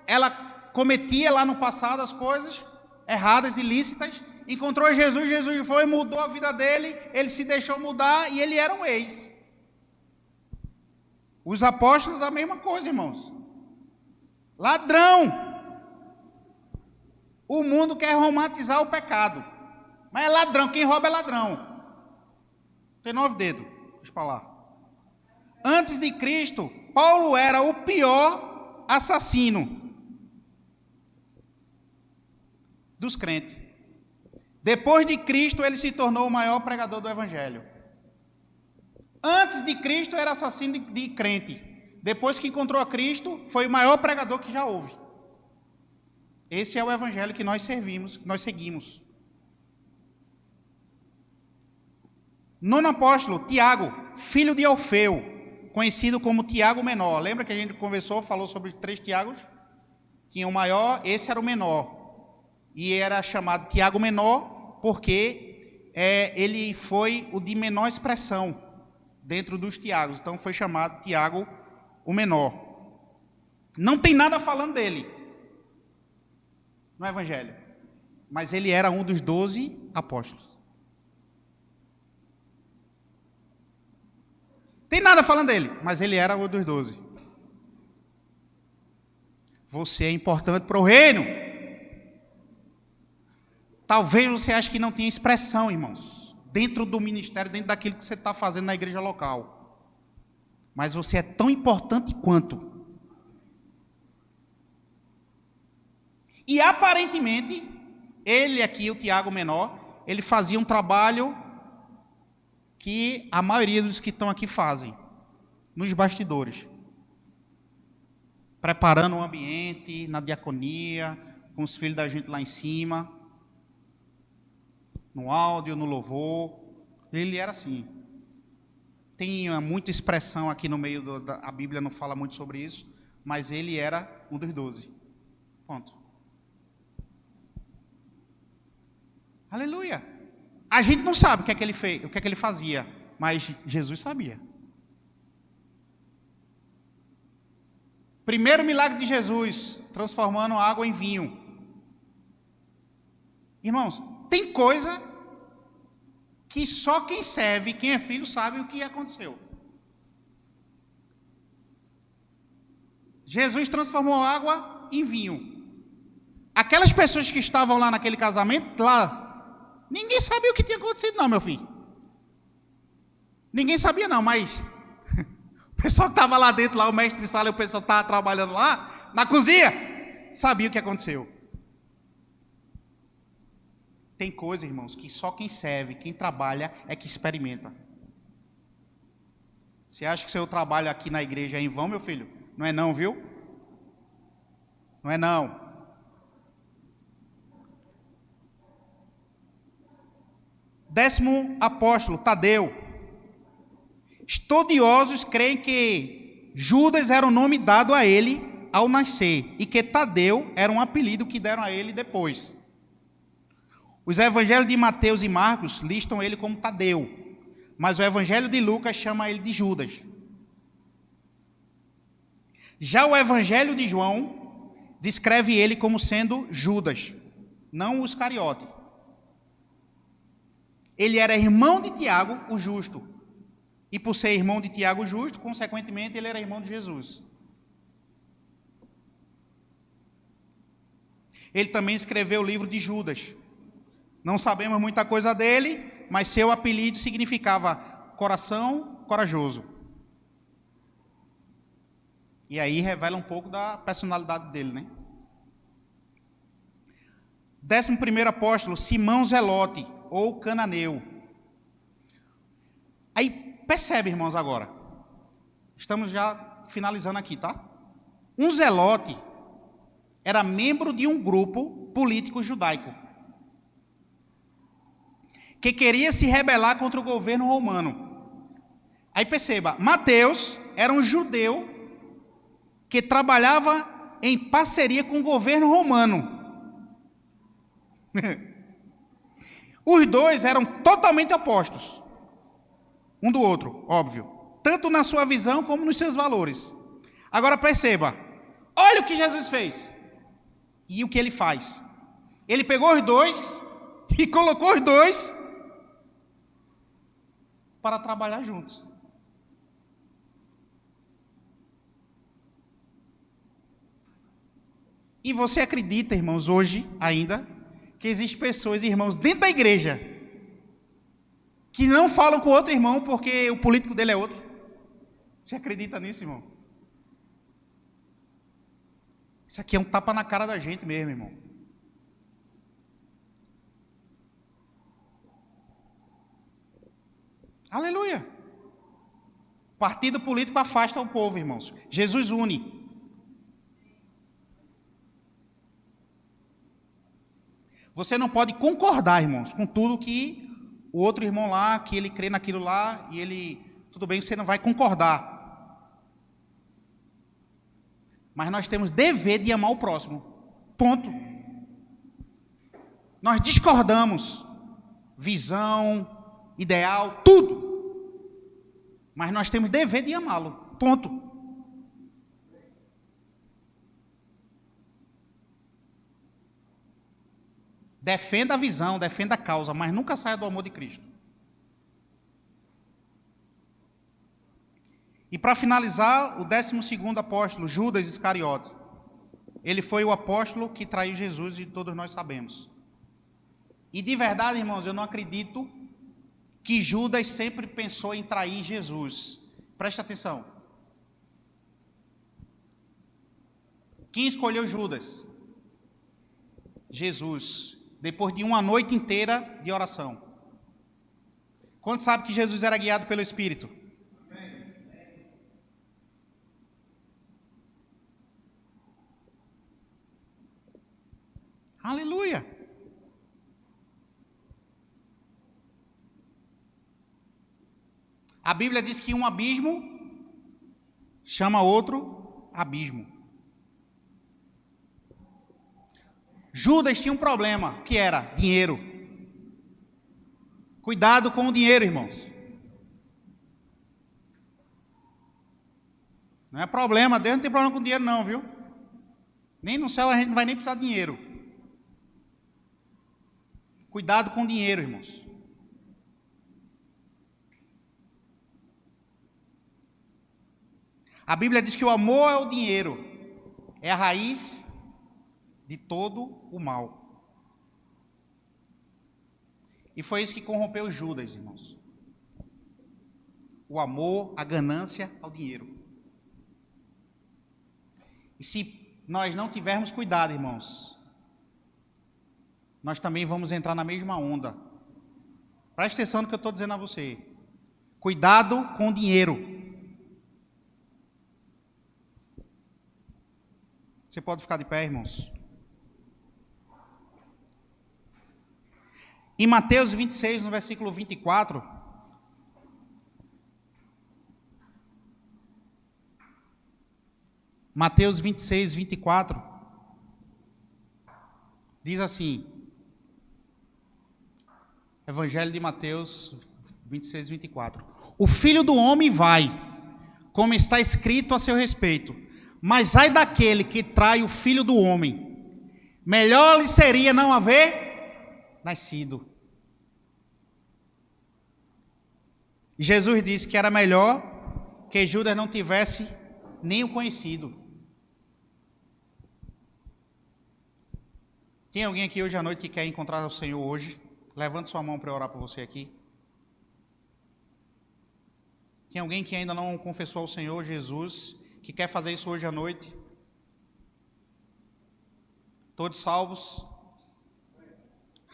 ela cometia lá no passado as coisas erradas, ilícitas, encontrou Jesus, Jesus foi, mudou a vida dele, ele se deixou mudar e ele era um ex. Os apóstolos, a mesma coisa, irmãos. Ladrão. O mundo quer romantizar o pecado. Mas é ladrão, quem rouba é ladrão. Tem 9 dedos, deixa eu falar. Antes de Cristo, Paulo era o pior assassino dos crentes. Depois de Cristo, ele se tornou o maior pregador do evangelho. Antes de Cristo, era assassino de crente. Depois que encontrou a Cristo, foi o maior pregador que já houve. Esse é o evangelho que nós servimos, que nós seguimos. 9º apóstolo, Tiago, filho de Alfeu, conhecido como Tiago Menor. Lembra que a gente conversou, falou sobre 3 Tiagos? Tinha o maior, esse era o menor. E era chamado Tiago Menor porque ele foi o de menor expressão dentro dos Tiagos. Então foi chamado Tiago o Menor. Não tem nada falando dele no evangelho, mas ele era um dos 12 apóstolos. Olha, falando dele. Mas ele era um dos 12. Você é importante para o reino. Talvez você ache que não tenha expressão, irmãos, dentro do ministério, dentro daquilo que você está fazendo na igreja local. Mas você é tão importante quanto. E aparentemente, ele aqui, o Tiago menor, ele fazia um trabalho que a maioria dos que estão aqui fazem, nos bastidores. Preparando o ambiente, na diaconia, com os filhos da gente lá em cima, no áudio, no louvor. Ele era assim. Tem muita expressão aqui no meio, a Bíblia não fala muito sobre isso, mas ele era um dos 12. Ponto. Aleluia. A gente não sabe o que é que ele fez, o que é que ele fazia, mas Jesus sabia. Primeiro milagre de Jesus, transformando água em vinho. Irmãos, tem coisa que só quem serve, quem é filho, sabe o que aconteceu. Jesus transformou água em vinho. Aquelas pessoas que estavam lá naquele casamento, lá, ninguém sabia o que tinha acontecido não, meu filho. Ninguém sabia não, mas o pessoal que estava lá dentro, lá, o mestre de sala e o pessoal que estava trabalhando lá, na cozinha, sabia o que aconteceu. Tem coisa, irmãos, que só quem serve, quem trabalha, é que experimenta. Você acha que seu trabalho aqui na igreja é em vão, meu filho? Não é não, viu? Não é não. Décimo apóstolo, Tadeu. Estudiosos creem que Judas era o nome dado a ele ao nascer e que Tadeu era um apelido que deram a ele depois. Os evangelhos de Mateus e Marcos listam ele como Tadeu, mas o evangelho de Lucas chama ele de Judas. Já o evangelho de João descreve ele como sendo Judas, não o Iscariote. Ele era irmão de Tiago, o justo. E por ser irmão de Tiago, o justo, consequentemente, ele era irmão de Jesus. Ele também escreveu o livro de Judas. Não sabemos muita coisa dele, mas seu apelido significava coração corajoso. E aí revela um pouco da personalidade dele, né? 11º apóstolo, Simão Zelote, ou Cananeu. Aí, percebe, irmãos, agora. Estamos já finalizando aqui, tá? Um zelote era membro de um grupo político judaico que queria se rebelar contra o governo romano. Aí perceba, Mateus era um judeu que trabalhava em parceria com o governo romano. Os dois eram totalmente opostos, um do outro, óbvio, tanto na sua visão como nos seus valores. Agora perceba, olha o que Jesus fez e o que ele faz. Ele pegou os dois e colocou os dois para trabalhar juntos. E você acredita, irmãos, hoje ainda, que existem pessoas, irmãos, dentro da igreja, que não falam com outro irmão porque o político dele é outro? Você acredita nisso, irmão? Isso aqui é um tapa na cara da gente mesmo, irmão. Aleluia. Partido político afasta o povo, irmãos. Jesus une. Você não pode concordar, irmãos, com tudo que o outro irmão lá, que ele crê naquilo lá, e ele, tudo bem, você não vai concordar. Mas nós temos dever de amar o próximo. Ponto. Nós discordamos. Visão, ideal, tudo. Mas nós temos dever de amá-lo. Ponto. Defenda a visão, defenda a causa, mas nunca saia do amor de Cristo. E para finalizar, o 12º apóstolo, Judas Iscariotes. Ele foi o apóstolo que traiu Jesus e todos nós sabemos. E de verdade, irmãos, eu não acredito que Judas sempre pensou em trair Jesus. Presta atenção. Quem escolheu Judas? Jesus. Depois de uma noite inteira de oração. Quantos sabem que Jesus era guiado pelo Espírito? Aleluia! A Bíblia diz que um abismo chama outro abismo. Judas tinha um problema, que era dinheiro. Cuidado com o dinheiro, irmãos. Não é problema, Deus não tem problema com dinheiro não, viu? Nem no céu a gente não vai nem precisar de dinheiro. Cuidado com o dinheiro, irmãos. A Bíblia diz que o amor é o dinheiro, é a raiz de todo o mal. E foi isso que corrompeu Judas, irmãos. O amor, a ganância ao dinheiro. E se nós não tivermos cuidado, irmãos, nós também vamos entrar na mesma onda. Preste atenção no que eu estou dizendo a você. Cuidado com o dinheiro. Você pode ficar de pé, irmãos? Em Mateus 26, no versículo 24, Mateus 26, 24, diz assim, Evangelho de Mateus 26, 24, o Filho do Homem vai, como está escrito a seu respeito, mas ai daquele que trai o Filho do Homem, melhor lhe seria não haver nascido. Jesus disse que era melhor que Judas não tivesse nem o conhecido. Tem alguém aqui hoje à noite que quer encontrar o Senhor hoje? Levante sua mão para eu orar por você aqui. Tem alguém que ainda não confessou ao Senhor Jesus, que quer fazer isso hoje à noite? Todos salvos?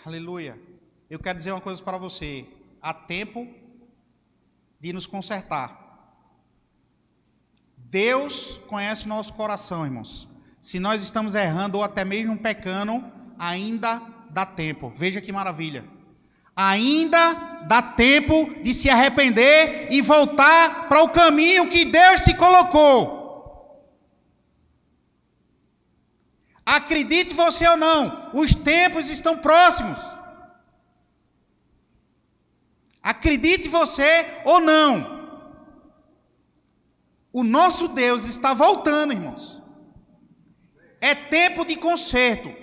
Aleluia. Eu quero dizer uma coisa para você. Há tempo de nos consertar. Deus conhece o nosso coração, irmãos. Se nós estamos errando ou até mesmo pecando, ainda dá tempo. Veja que maravilha. Ainda dá tempo de se arrepender e voltar para o caminho que Deus te colocou. Acredite você ou não, os tempos estão próximos. Acredite você ou não, o nosso Deus está voltando, irmãos. É tempo de conserto.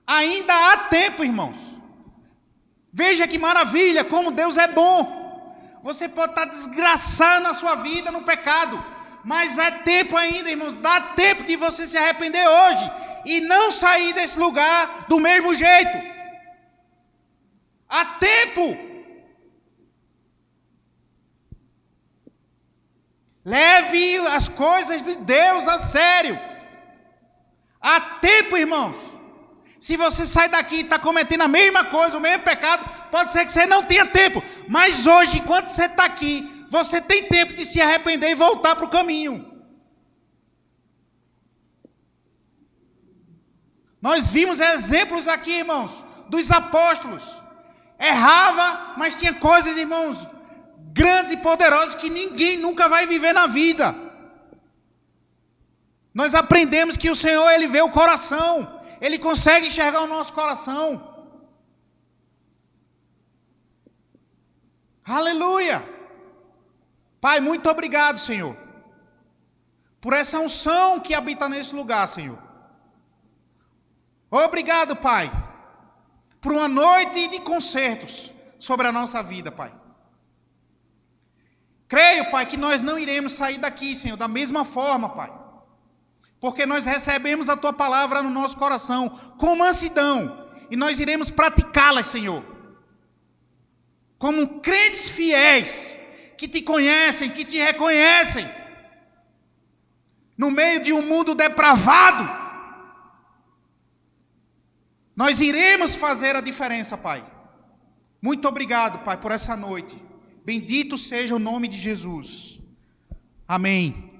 Ainda há tempo, irmãos. Veja que maravilha, como Deus é bom. Você pode estar desgraçando a sua vida no pecado, mas é tempo ainda, irmãos. Dá tempo de você se arrepender hoje e não sair desse lugar do mesmo jeito. Há tempo. Leve as coisas de Deus a sério. Há tempo, irmãos. Se você sai daqui e está cometendo a mesma coisa, o mesmo pecado, pode ser que você não tenha tempo. Mas hoje, enquanto você está aqui, você tem tempo de se arrepender e voltar para o caminho. Nós vimos exemplos aqui, irmãos, dos apóstolos. Errava, mas tinha coisas, irmãos, grandes e poderosas que ninguém nunca vai viver na vida. Nós aprendemos que o Senhor, Ele vê o coração. Ele consegue enxergar o nosso coração. Aleluia. Pai, muito obrigado, Senhor, por essa unção que habita nesse lugar, Senhor. Obrigado, Pai, por uma noite de concertos sobre a nossa vida, Pai. Creio, Pai, que nós não iremos sair daqui, Senhor, da mesma forma, Pai. Porque nós recebemos a Tua palavra no nosso coração, com mansidão. E nós iremos praticá-las, Senhor. Como crentes fiéis, que Te conhecem, que Te reconhecem. No meio de um mundo depravado, nós iremos fazer a diferença, Pai. Muito obrigado, Pai, por essa noite. Bendito seja o nome de Jesus. Amém.